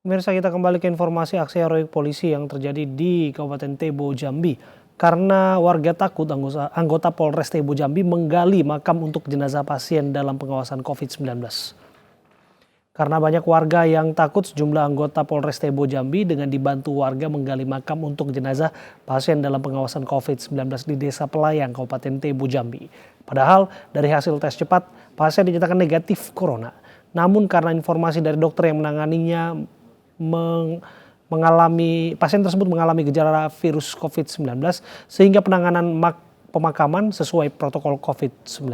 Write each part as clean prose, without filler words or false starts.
Pemirsa, kita kembali ke informasi aksi heroik polisi yang terjadi di Kabupaten Tebo, Jambi. Karena warga takut, anggota Polres Tebo Jambi menggali makam untuk jenazah pasien dalam pengawasan COVID-19. Karena banyak warga yang takut, sejumlah anggota Polres Tebo Jambi dengan dibantu warga menggali makam untuk jenazah pasien dalam pengawasan COVID-19 di Desa Pelayang, Kabupaten Tebo Jambi. Padahal dari hasil tes cepat, pasien dinyatakan negatif corona. Namun karena informasi dari dokter yang menanganinya pasien tersebut mengalami gejala virus COVID-19 sehingga penanganan pemakaman sesuai protokol COVID-19.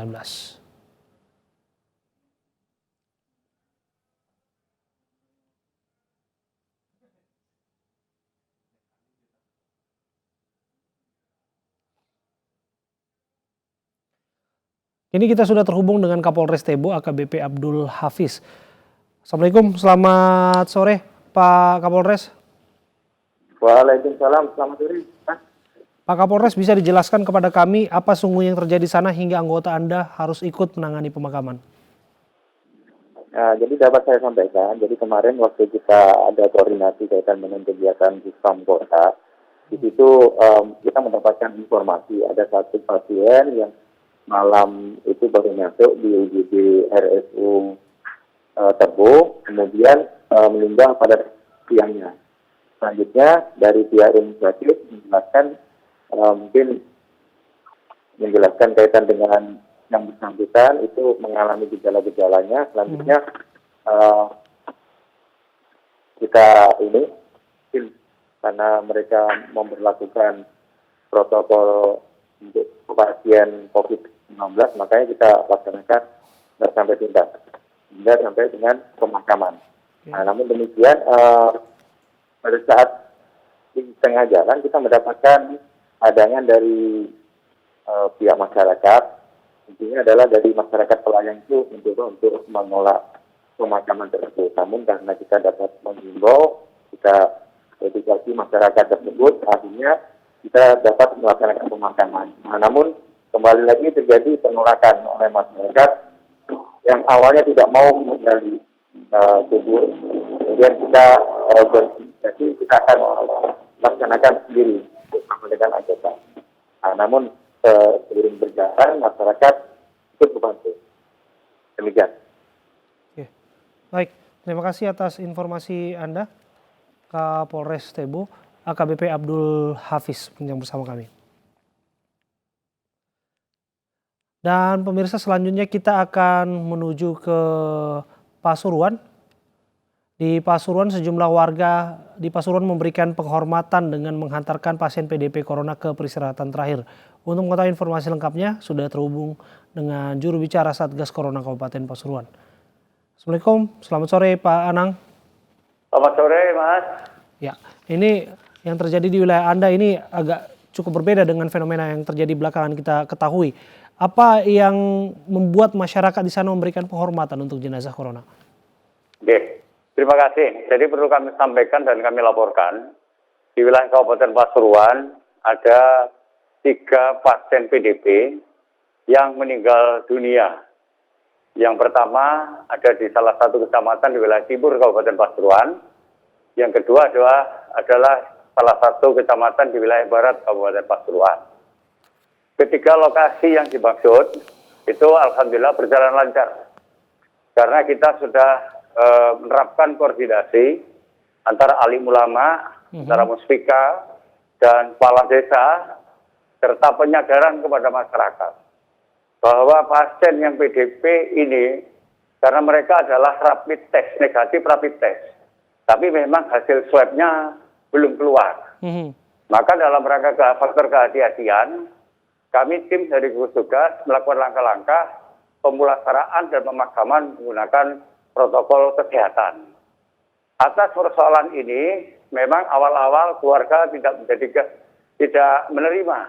Kini kita sudah terhubung dengan Kapolres Tebo AKBP Abdul Hafiz. Assalamualaikum, selamat sore Pak Kapolres. Waalaikumsalam, selamat sore. Pak Kapolres, bisa dijelaskan kepada kami apa sungguh yang terjadi di sana hingga anggota Anda harus ikut menangani pemakaman? Nah, jadi dapat saya sampaikan, jadi kemarin waktu kita ada koordinasi kaitan dengan kegiatan di Kota, di situ kita mendapatkan informasi ada satu pasien yang malam itu baru masuk di UGD RSU Tebo, kemudian meninggal pada siangnya. Selanjutnya dari pihak rumah sakit menjelaskan kaitan dengan yang bersangkutan itu mengalami gejala-gejalanya. Selanjutnya kita ini karena mereka memperlakukan protokol untuk pasien COVID-19, makanya kita laksanakan sampai tuntas hingga sampai dengan pemakaman. Nah, namun demikian pada saat di tengah jalan kita mendapatkan adanya dari pihak masyarakat, intinya adalah dari masyarakat Pelayang itu mencoba untuk menolak pemakaman tersebut. Namun karena kita dapat menghimbau, kita edukasi masyarakat tersebut, akhirnya kita dapat melaksanakan pemakaman. Nah, namun kembali lagi terjadi penolakan oleh masyarakat yang awalnya tidak mau menggali tubuh. Kemudian kita akan laksanakan sendiri bersama dengan anggota. Nah, namun sebelum berjalan masyarakat ikut membantu. Demikian. Oke. Baik, terima kasih atas informasi Anda, Kapolres Tebo AKBP Abdul Hafiz yang bersama kami. Dan pemirsa, selanjutnya kita akan menuju ke Pasuruan. Di Pasuruan, sejumlah warga di Pasuruan memberikan penghormatan dengan menghantarkan pasien PDP Corona ke peristirahatan terakhir. Untuk mengetahui informasi lengkapnya, sudah terhubung dengan juru bicara Satgas Corona Kabupaten Pasuruan. Assalamualaikum, selamat sore Pak Anang. Selamat sore Mas. Ya, ini yang terjadi di wilayah Anda ini agak cukup berbeda dengan fenomena yang terjadi belakangan kita ketahui. Apa yang membuat masyarakat di sana memberikan penghormatan untuk jenazah corona? Oke, terima kasih. Jadi perlu kami sampaikan dan kami laporkan, di wilayah Kabupaten Pasuruan ada 3 pasien PDP yang meninggal dunia. Yang pertama ada di salah satu kecamatan di wilayah timur Kabupaten Pasuruan. Yang kedua adalah salah satu kecamatan di wilayah barat Kabupaten Pasuruan. Ketiga lokasi yang dimaksud itu alhamdulillah berjalan lancar. Karena kita sudah menerapkan koordinasi antara alim ulama, antara muspika dan kepala desa, serta penyadaran kepada masyarakat. Bahwa pasien yang PDP ini, karena mereka adalah negatif rapid test. Tapi memang hasil swabnya belum keluar. Maka dalam rangka faktor kehati-hatian, kami tim dari gugus tugas melakukan langkah-langkah pemulasaraan dan pemakaman menggunakan protokol kesehatan. Atas persoalan ini, memang awal-awal keluarga tidak menerima.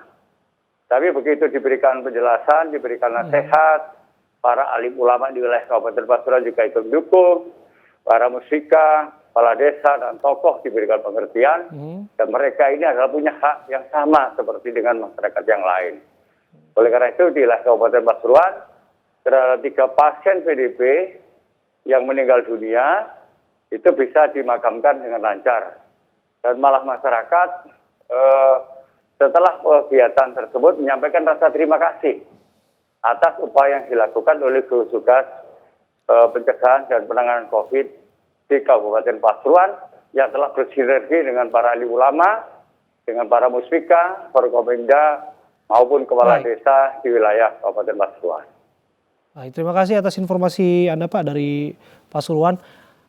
Tapi begitu diberikan penjelasan, diberikan nasihat, para alim ulama di wilayah Kabupaten Pasuruan juga ikut mendukung, para musyika, kepala desa dan tokoh diberikan pengertian, dan mereka ini adalah punya hak yang sama seperti dengan masyarakat yang lain. Oleh karena itu di wilayah Kabupaten Pasuruan terhadap 3 pasien PDP yang meninggal dunia, itu bisa dimakamkan dengan lancar. Dan malah masyarakat setelah kegiatan tersebut menyampaikan rasa terima kasih atas upaya yang dilakukan oleh gugus tugas pencegahan dan penanganan COVID di Kabupaten Pasuruan yang telah bersinergi dengan para ahli ulama, dengan para muspika, Forkominda, maupun kepala desa di wilayah Kabupaten Pasuruan. Baik, terima kasih atas informasi Anda Pak dari Pasuruan.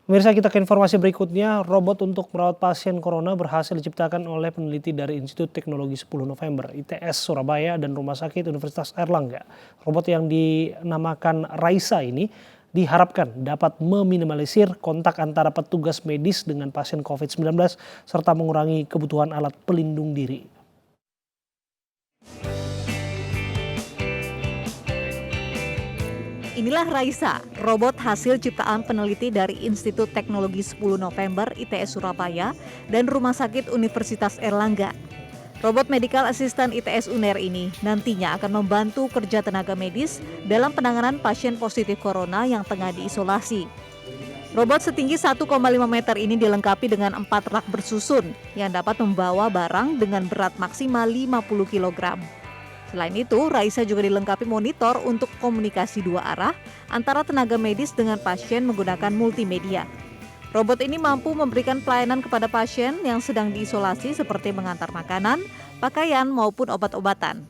Pemirsa, kita ke informasi berikutnya. Robot untuk merawat pasien corona berhasil diciptakan oleh peneliti dari Institut Teknologi 10 November, ITS Surabaya dan Rumah Sakit Universitas Airlangga. Robot yang dinamakan Raisa ini diharapkan dapat meminimalisir kontak antara petugas medis dengan pasien COVID-19 serta mengurangi kebutuhan alat pelindung diri. Inilah Raisa, robot hasil ciptaan peneliti dari Institut Teknologi 10 November ITS Surabaya dan Rumah Sakit Universitas Airlangga. Robot Medical Assistant ITS UNER ini nantinya akan membantu kerja tenaga medis dalam penanganan pasien positif corona yang tengah diisolasi. Robot setinggi 1,5 meter ini dilengkapi dengan 4 rak bersusun yang dapat membawa barang dengan berat maksimal 50 kg. Selain itu, Raisa juga dilengkapi monitor untuk komunikasi 2 arah antara tenaga medis dengan pasien menggunakan multimedia. Robot ini mampu memberikan pelayanan kepada pasien yang sedang diisolasi seperti mengantar makanan, pakaian, maupun obat-obatan.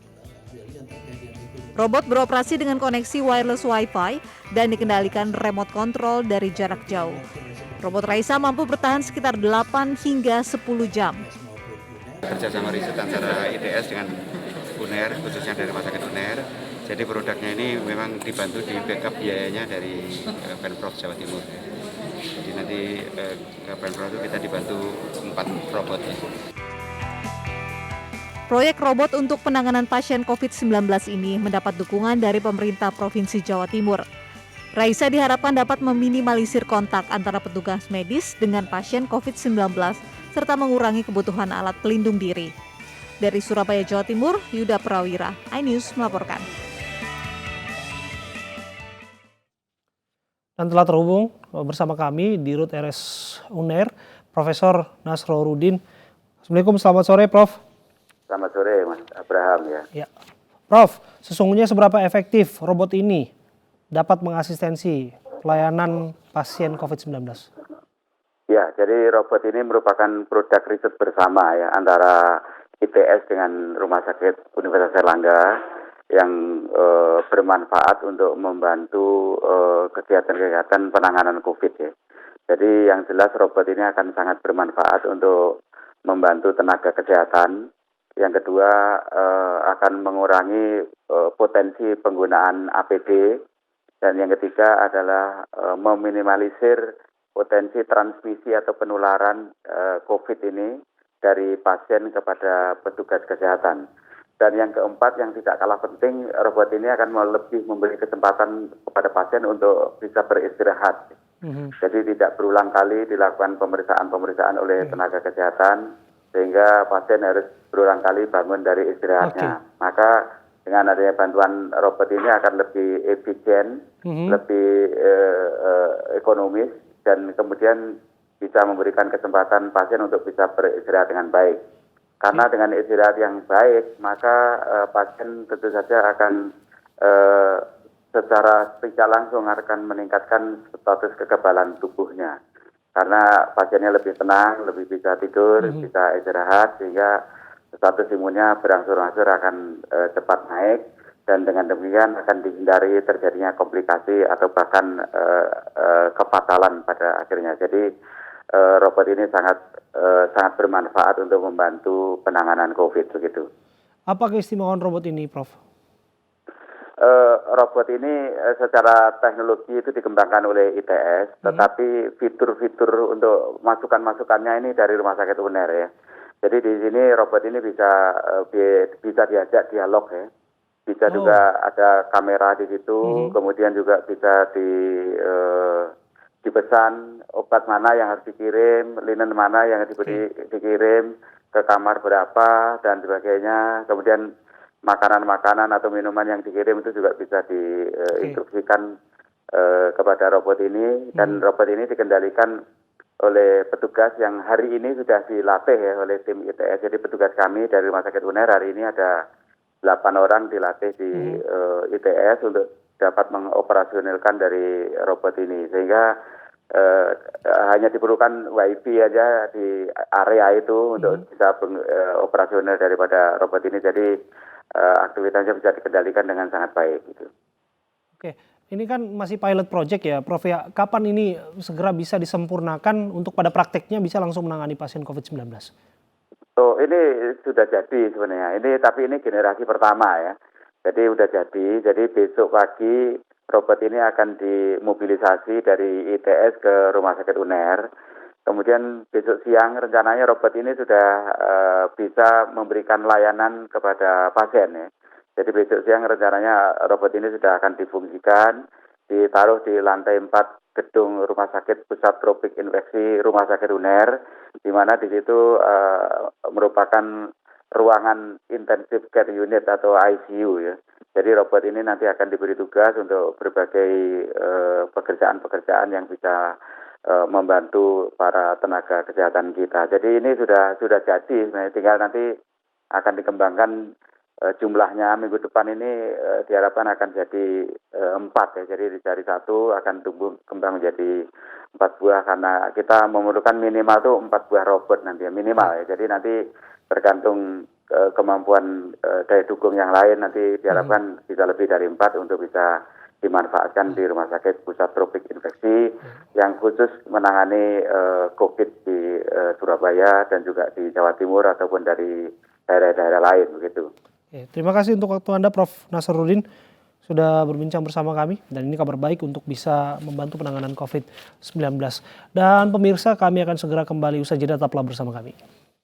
Robot beroperasi dengan koneksi wireless Wi-Fi dan dikendalikan remote control dari jarak jauh. Robot Raisa mampu bertahan sekitar 8 hingga 10 jam. Kerjasama riset antara ITS dengan UNER, khususnya dari Rumah Sakit UNER. Jadi produknya ini memang dibantu di backup biayanya dari Pemprov Jawa Timur. Jadi nanti ke Pemprov itu kita dibantu 4 robot. Proyek robot untuk penanganan pasien COVID-19 ini mendapat dukungan dari pemerintah Provinsi Jawa Timur. Raisa diharapkan dapat meminimalisir kontak antara petugas medis dengan pasien COVID-19 serta mengurangi kebutuhan alat pelindung diri. Dari Surabaya, Jawa Timur, Yuda Prawira, iNews melaporkan. Dan telah terhubung bersama kami di Rut RS UNER, Profesor Nasrorudin. Assalamualaikum, selamat sore Prof. Selamat sore Mas Abraham ya. Ya, Prof, sesungguhnya seberapa efektif robot ini dapat mengasistensi pelayanan pasien COVID-19? Ya, jadi robot ini merupakan produk riset bersama ya antara ITS dengan Rumah Sakit Universitas Airlangga yang bermanfaat untuk membantu kegiatan-kegiatan penanganan COVID ya. Jadi yang jelas robot ini akan sangat bermanfaat untuk membantu tenaga kesehatan. Yang kedua akan mengurangi potensi penggunaan APD. Dan yang ketiga adalah meminimalisir potensi transmisi atau penularan COVID ini dari pasien kepada petugas kesehatan. Dan yang keempat yang tidak kalah penting, robot ini akan lebih memberi kesempatan kepada pasien untuk bisa beristirahat. Jadi tidak berulang kali dilakukan pemeriksaan oleh tenaga kesehatan, sehingga pasien harus berulang kali bangun dari istirahatnya. Maka dengan adanya bantuan robot ini akan lebih efisien, lebih ekonomis, dan kemudian bisa memberikan kesempatan pasien untuk bisa beristirahat dengan baik. Karena dengan istirahat yang baik, maka pasien tentu saja akan secara tidak langsung akan meningkatkan status kekebalan tubuhnya. Karena pasiennya lebih tenang, lebih bisa tidur, bisa istirahat, sehingga status imunnya berangsur-angsur akan cepat naik. Dan dengan demikian akan dihindari terjadinya komplikasi atau bahkan kefatalan pada akhirnya. Jadi robot ini sangat bermanfaat untuk membantu penanganan COVID begitu. Apa keistimewaan robot ini, Prof? Robot ini secara teknologi itu dikembangkan oleh ITS, tetapi fitur-fitur untuk masukan-masukannya ini dari Rumah Sakit UNER ya. Jadi di sini robot ini bisa diajak dialog ya. Bisa juga ada kamera di situ, kemudian juga bisa dipesan obat mana yang harus dikirim, linen mana yang dikirim, ke kamar berapa, dan sebagainya. Kemudian makanan-makanan atau minuman yang dikirim itu juga bisa diinstruksikan kepada robot ini. Dan robot ini dikendalikan oleh petugas yang hari ini sudah dilatih ya oleh tim ITS. Jadi petugas kami dari Rumah Sakit UNER hari ini ada 8 orang dilatih di ITS untuk dapat mengoperasionalkan dari robot ini. Sehingga hanya diperlukan WiFi aja di area itu untuk bisa operasional daripada robot ini. Jadi aktivitasnya bisa dikendalikan dengan sangat baik gitu. Oke, ini kan masih pilot project ya, Prof ya. Kapan ini segera bisa disempurnakan untuk pada prakteknya bisa langsung menangani pasien COVID-19? So, ini sudah jadi sebenarnya. Tapi ini generasi pertama ya. Jadi udah jadi. Jadi besok pagi robot ini akan dimobilisasi dari ITS ke Rumah Sakit UNER. Kemudian besok siang rencananya robot ini sudah bisa memberikan layanan kepada pasien ya. Jadi besok siang rencananya robot ini sudah akan difungsikan, ditaruh di lantai 4 gedung Rumah Sakit Pusat Tropik Infeksi Rumah Sakit UNER, di mana di situ merupakan ruangan intensive care unit atau ICU ya. Jadi robot ini nanti akan diberi tugas untuk berbagai pekerjaan-pekerjaan yang bisa membantu para tenaga kesehatan kita. Jadi ini sudah jadi, tinggal nanti akan dikembangkan jumlahnya minggu depan ini diharapkan akan jadi 4 ya. Jadi dari 1 akan tumbuh kembang menjadi 4 buah karena kita memerlukan minimal tuh 4 buah robot nanti ya, minimal ya. Jadi nanti tergantung kemampuan daya dukung yang lain nanti diharapkan bisa lebih dari 4 untuk bisa dimanfaatkan di Rumah Sakit Pusat Tropik Infeksi yang khusus menangani COVID di Surabaya dan juga di Jawa Timur ataupun dari daerah-daerah lain begitu. Terima kasih untuk waktu Anda, Prof. Nasaruddin, sudah berbincang bersama kami. Dan ini kabar baik untuk bisa membantu penanganan COVID-19. Dan pemirsa, kami akan segera kembali usai jeda, tetaplah bersama kami.